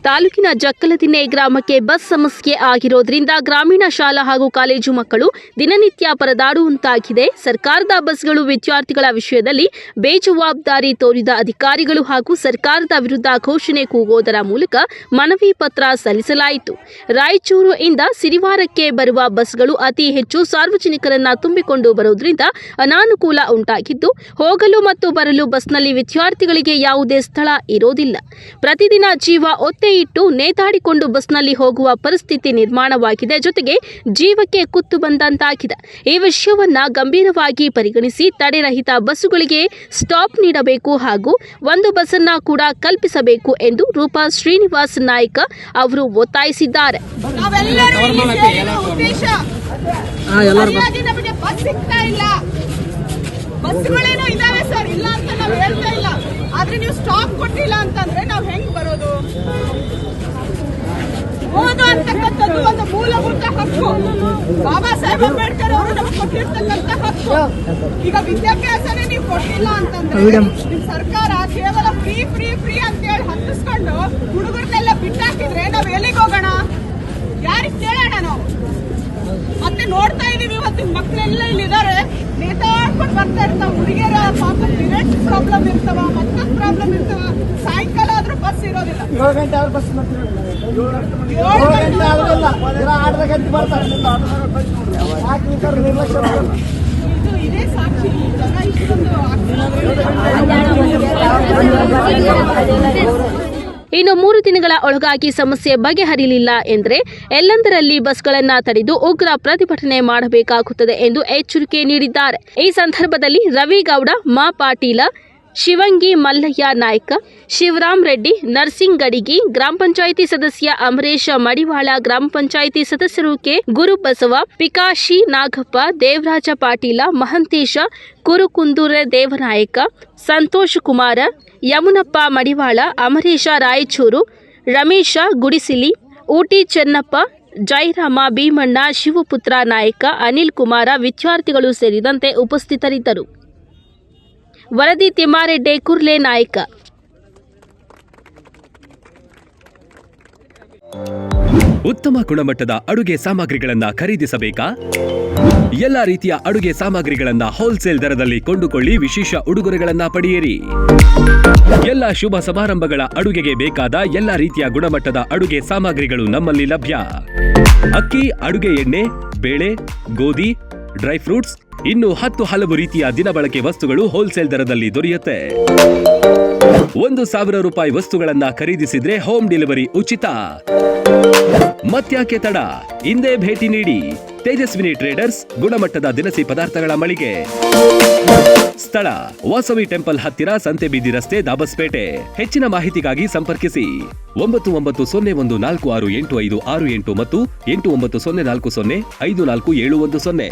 ತಾಲೂಕಿನ ಜಕ್ಕಲದಿನ್ನೆ ಗ್ರಾಮಕ್ಕೆ ಬಸ್ ಸಮಸ್ಯೆ ಆಗಿರೋದ್ರಿಂದ ಗ್ರಾಮೀಣ ಶಾಲಾ ಹಾಗೂ ಕಾಲೇಜು ಮಕ್ಕಳು ದಿನನಿತ್ಯ ಪರದಾಡುವಂತಾಗಿದೆ. ಸರ್ಕಾರದ ಬಸ್ಗಳು ವಿದ್ಯಾರ್ಥಿಗಳ ವಿಷಯದಲ್ಲಿ ಬೇಜವಾಬ್ದಾರಿ ತೋರಿದ ಅಧಿಕಾರಿಗಳು ಹಾಗೂ ಸರ್ಕಾರದ ವಿರುದ್ಧ ಘೋಷಣೆ ಕೂಗೋದರ ಮೂಲಕ ಮನವಿ ಪತ್ರ ಸಲ್ಲಿಸಲಾಯಿತು. ರಾಯಚೂರು ಇಂದ ಸಿರಿವಾರಕ್ಕೆ ಬರುವ ಬಸ್ಗಳು ಅತಿ ಹೆಚ್ಚು ಸಾರ್ವಜನಿಕರನ್ನ ತುಂಬಿಕೊಂಡು ಬರುವುದರಿಂದ ಅನಾನುಕೂಲ ಉಂಟಾಗಿದ್ದು, ಹೋಗಲು ಮತ್ತು ಬರಲು ಬಸ್ನಲ್ಲಿ ವಿದ್ಯಾರ್ಥಿಗಳಿಗೆ ಯಾವುದೇ ಸ್ಥಳ ಇರೋದಿಲ್ಲ. ಪ್ರತಿದಿನ ಜೀವ ಒತ್ತೆ ಇಟ್ಟು ನೇತಾಡಿಕೊಂಡು ಬಸ್ನಲ್ಲಿ ಹೋಗುವ ಪರಿಸ್ಥಿತಿ ನಿರ್ಮಾಣವಾಗಿದೆ. ಜೊತೆಗೆ ಜೀವಕ್ಕೆ ಕುತ್ತು ಬಂದಂತಾಗಿದೆ. ಈ ವಿಷಯವನ್ನ ಗಂಭೀರವಾಗಿ ಪರಿಗಣಿಸಿ ತಡೆರಹಿತ ಬಸ್ಸುಗಳಿಗೆ ಸ್ಟಾಪ್ ನೀಡಬೇಕು ಹಾಗೂ ಒಂದು ಬಸ್ಸನ್ನ ಕೂಡ ಕಲ್ಪಿಸಬೇಕು ಎಂದು ರೂಪಾ ಶ್ರೀನಿವಾಸ್ ನಾಯ್ಕ ಅವರು ಒತ್ತಾಯಿಸಿದ್ದಾರೆ. ಬಸ್ಗಳೇನೋ ಇದಾವೆ ಸರ್, ಇಲ್ಲ ಅಂತ ನಾವು ಹೇಳ್ತಾ ಇಲ್ಲ. ಆದ್ರೆ ನೀವು ಸ್ಟಾಪ್ ಕೊಟ್ಟಿಲ್ಲ ಅಂತಂದ್ರೆ ನಾವು ಹೆಂಗ್ ಬರೋದು? ಓದು ಅಂತಕ್ಕಂಥದ್ದು ಒಂದು ಮೂಲಭೂತ ಹಕ್ಕು. ಬಾಬಾ ಸಾಹೇಬ್ ಅಂಬೇಡ್ಕರ್ ಅವರು ನಮ್ಗೆ ಕೊಟ್ಟಿರ್ತಕ್ಕಂಥ ಹಕ್ಕು. ಈಗ ವಿದ್ಯಾಭ್ಯಾಸನೇ ನೀವು ಕೊಟ್ಟಿಲ್ಲ ಅಂತಂದ್ರೆ ನಿಮ್ ಸರ್ಕಾರ ಕೇವಲ ಫ್ರೀ ಫ್ರೀ ಫ್ರೀ ಅಂತ ಹೇಳಿ ಹತ್ತಿಸ್ಕೊಂಡು ಹುಡುಗರನ್ನೆಲ್ಲ ಬಿಟ್ಟಾಕಿದ್ರೆ ನಾವ್ ಎಲ್ಲಿಗೆ ಹೋಗೋಣ? ಯಾರಿಗೆ ಕೇಳೋಣ ನಾವು? ಮತ್ತೆ ನೋಡ್ತಾ ಇದೀವಿ, ಇವತ್ತು ಮಕ್ಕಳೆಲ್ಲ ಇಲ್ಲಿದ್ದಾರೆ, ನೇತಾಡ್ಕೊಂಡು ಬರ್ತಾ ಇರ್ತಾವ. ಹುಡುಗಿಯರ ಪಾಪ ಪೀರಿಯಡ್ಸ್ ಪ್ರಾಬ್ಲಮ್ ಇರ್ತಾವ, ಮತ್ತೊಂದು ಪ್ರಾಬ್ಲಮ್ ಇರ್ತಾವ. ಸಾಯಂಕಾಲ ಆದ್ರೂ ಬಸ್ ಇರೋದಿಲ್ಲ. 7 ಗಂಟೆ ಆದ್ರೂ ಬಸ್ ಬರ್ತಾರೆ. ಇದೇ ಸಾಕ್ಷಿ. ಜನ ಇಷ್ಟೊಂದು ಇನ್ನು 3 ದಿನಗಳ ಒಳಗಾಗಿ ಸಮಸ್ಯೆ ಬಗೆಹರಿಲಿಲ್ಲ ಎಂದರೆ ಎಲ್ಲೆಂದರಲ್ಲಿ ಬಸ್ಗಳನ್ನು ತಡೆದು ಉಗ್ರ ಪ್ರತಿಭಟನೆ ಮಾಡಬೇಕಾಗುತ್ತದೆ ಎಂದು ಎಚ್ಚರಿಕೆ ನೀಡಿದ್ದಾರೆ. ಈ ಸಂದರ್ಭದಲ್ಲಿ ರವಿಗೌಡ, ಮಾ ಪಾಟೀಲ, ಶಿವಂಗಿ ಮಲ್ಲಯ್ಯ ನಾಯ್ಕ, ಶಿವರಾಮ್ ರೆಡ್ಡಿ, ನರ್ಸಿಂಗ್ ಗಡಿಗಿ, ಗ್ರಾಮ ಪಂಚಾಯಿತಿ ಸದಸ್ಯ ಅಮರೇಶ ಮಡಿವಾಳ, ಗ್ರಾಮ ಪಂಚಾಯಿತಿ ಸದಸ್ಯರು ಕೆ ಗುರುಬಸವ, ಪಿಕಾಶಿ ನಾಗಪ್ಪ, ದೇವರಾಜ ಪಾಟೀಲ, ಮಹಂತೇಶ ಕುರುಕುಂದೂರ, ದೇವನಾಯಕ, ಸಂತೋಷ್ ಕುಮಾರ, ಯಮುನಪ್ಪ ಮಡಿವಾಳ, ಅಮರೇಶ ರಾಯಚೂರು, ರಮೇಶ ಗುಡಿಸಿಲಿ, ಊಟಿ ಚೆನ್ನಪ್ಪ, ಜಯರಾಮ ಭೀಮಣ್ಣ, ಶಿವಪುತ್ರ ನಾಯಕ, ಅನಿಲ್ ಕುಮಾರ, ವಿದ್ಯಾರ್ಥಿಗಳು ಸೇರಿದಂತೆ ಉಪಸ್ಥಿತರಿದ್ದರು. ವರದಿ ತಿಮ್ಮಾರೆಡ್ಡಿ, ಕುರ್ಲೆ ನಾಯಕ. ಉತ್ತಮ ಗುಣಮಟ್ಟದ ಅಡುಗೆ ಸಾಮಗ್ರಿಗಳನ್ನು ಖರೀದಿಸಬೇಕಾ? ಎಲ್ಲ ರೀತಿಯ ಅಡುಗೆ ಸಾಮಗ್ರಿಗಳನ್ನು ಹೋಲ್ಸೇಲ್ ದರದಲ್ಲಿ ಕೊಂಡುಕೊಳ್ಳಿ, ವಿಶೇಷ ಉಡುಗೊರೆಗಳನ್ನು ಪಡೆಯಿರಿ. ಎಲ್ಲ ಶುಭ ಸಮಾರಂಭಗಳ ಅಡುಗೆಗೆ ಬೇಕಾದ ಎಲ್ಲ ರೀತಿಯ ಗುಣಮಟ್ಟದ ಅಡುಗೆ ಸಾಮಗ್ರಿಗಳು ನಮ್ಮಲ್ಲಿ ಲಭ್ಯ. ಅಕ್ಕಿ, ಅಡುಗೆ ಎಣ್ಣೆ, ಬೇಳೆ, ಗೋಧಿ, ಡ್ರೈ ಫ್ರೂಟ್ಸ್, ಇನ್ನು 10 ಹಲವು ರೀತಿಯ ದಿನಬಳಕೆ ವಸ್ತುಗಳು ಹೋಲ್ಸೇಲ್ ದರದಲ್ಲಿ ದೊರೆಯುತ್ತೆ. 1,000 ರೂಪಾಯಿ ವಸ್ತುಗಳನ್ನ ಖರೀದಿಸಿದ್ರೆ ಹೋಮ್ ಡೆಲಿವರಿ ಉಚಿತ. ಮತ್ಯಾಕೆ ತಡ? ಇಂದೇ ಭೇಟಿ ನೀಡಿ. ತೇಜಸ್ವಿನಿ ಟ್ರೇಡರ್ಸ್, ಗುಣಮಟ್ಟದ ದಿನಸಿ ಪದಾರ್ಥಗಳ ಮಳಿಗೆ. ಸ್ಥಳ: ವಾಸವಿ ಟೆಂಪಲ್ ಹತ್ತಿರ, ಸಂತೆಬೀದಿ ರಸ್ತೆ, ದಾಬಸ್ಪೇಟೆ. ಹೆಚ್ಚಿನ ಮಾಹಿತಿಗಾಗಿ ಸಂಪರ್ಕಿಸಿ 9901468568 ಮತ್ತು 8904054710.